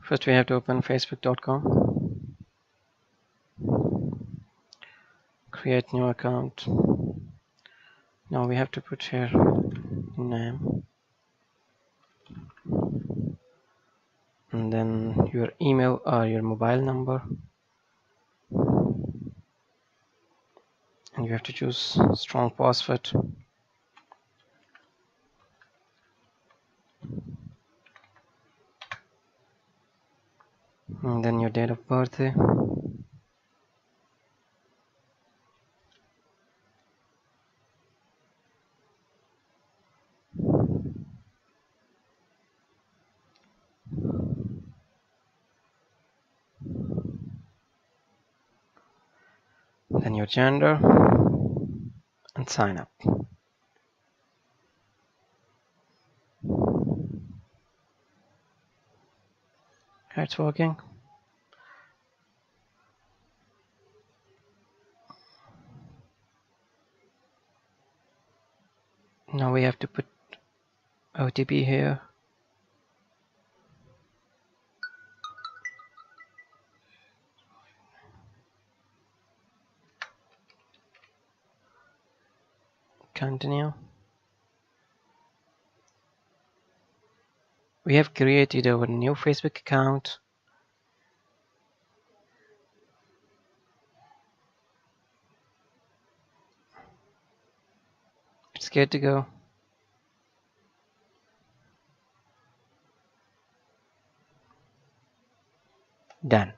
First we have to open facebook.com, create new account. Now we have to put here name and then your email or your mobile number, and you have to choose strong password. And then your date of birthday. Then your gender and sign up. It's working. Now we have to put OTP here. Continue. We have created our new Facebook account. It's good to go. Done.